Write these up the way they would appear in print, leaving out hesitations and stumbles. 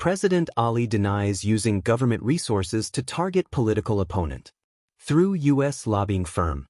President Ali denies using government resources to target political opponent. Through U.S. lobbying firm.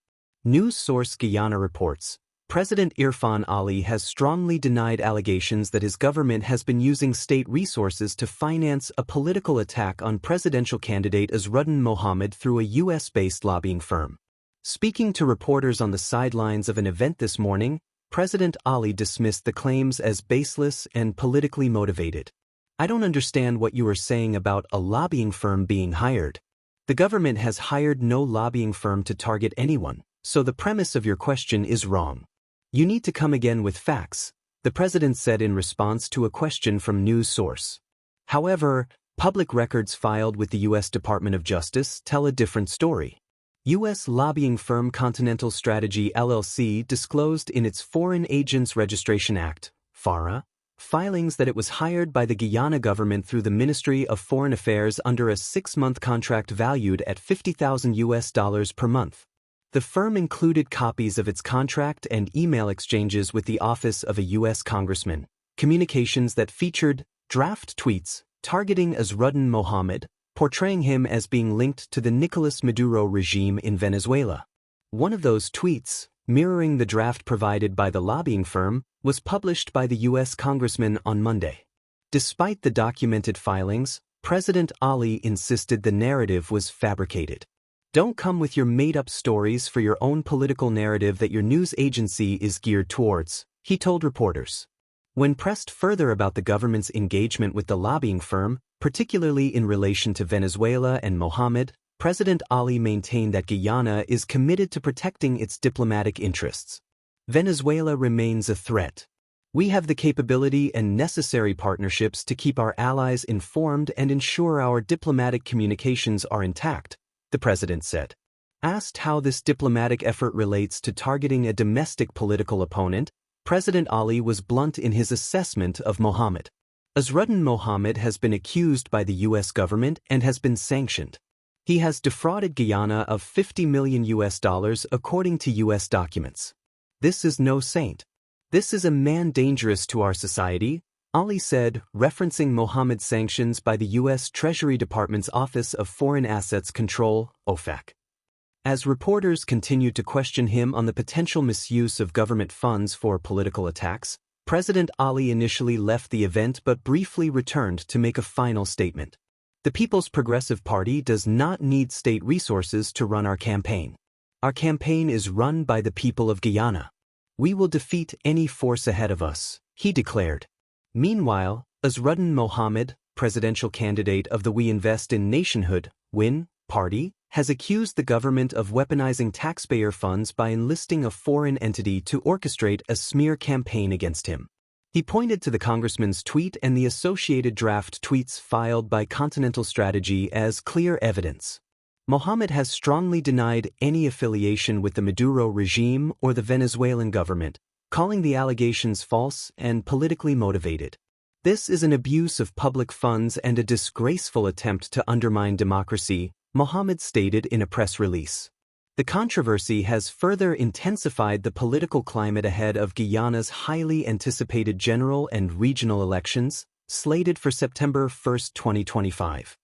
News source Guyana reports, President Irfan Ali has strongly denied allegations that his government has been using state resources to finance a political attack on presidential candidate Azruddin Mohammed through a U.S.-based lobbying firm. Speaking to reporters on the sidelines of an event this morning, President Ali dismissed the claims as baseless and politically motivated. "I don't understand what you are saying about a lobbying firm being hired. The government has hired no lobbying firm to target anyone, so the premise of your question is wrong. You need to come again with facts," the president said in response to a question from news source. However, public records filed with the U.S. Department of Justice tell a different story. U.S. lobbying firm Continental Strategy LLC disclosed in its Foreign Agents Registration Act, FARA, filings that it was hired by the Guyana government through the Ministry of Foreign Affairs under a 6-month contract valued at $50,000 per month. The firm included copies of its contract and email exchanges with the office of a U.S. congressman, communications that featured draft tweets targeting Azruddin Mohammed, portraying him as being linked to the Nicolas Maduro regime in Venezuela. One of those tweets, mirroring the draft provided by the lobbying firm, was published by the U.S. congressman on Monday. Despite the documented filings, President Ali insisted the narrative was fabricated. "Don't come with your made-up stories for your own political narrative that your news agency is geared towards," he told reporters. When pressed further about the government's engagement with the lobbying firm, particularly in relation to Venezuela and Mohammed, President Ali maintained that Guyana is committed to protecting its diplomatic interests. "Venezuela remains a threat. We have the capability and necessary partnerships to keep our allies informed and ensure our diplomatic communications are intact," the president said. Asked how this diplomatic effort relates to targeting a domestic political opponent, President Ali was blunt in his assessment of Mohammed. Azruddin Mohammed has been accused by the U.S. government and has been sanctioned. He has defrauded Guyana of $50 million according to U.S. documents. "This is no saint. This is a man dangerous to our society," Ali said, referencing Mohammed's sanctions by the U.S. Treasury Department's Office of Foreign Assets Control, OFAC. As reporters continued to question him on the potential misuse of government funds for political attacks, President Ali initially left the event but briefly returned to make a final statement. "The People's Progressive Party does not need state resources to run our campaign. Our campaign is run by the people of Guyana. We will defeat any force ahead of us," he declared. Meanwhile, Azruddin Mohammed, presidential candidate of the We Invest in Nationhood, WIN, party, has accused the government of weaponizing taxpayer funds by enlisting a foreign entity to orchestrate a smear campaign against him. He pointed to the congressman's tweet and the associated draft tweets filed by Continental Strategy as clear evidence. Mohammed has strongly denied any affiliation with the Maduro regime or the Venezuelan government, calling the allegations false and politically motivated. "This is an abuse of public funds and a disgraceful attempt to undermine democracy," Mohammed stated in a press release. The controversy has further intensified the political climate ahead of Guyana's highly anticipated general and regional elections, slated for September 1, 2025.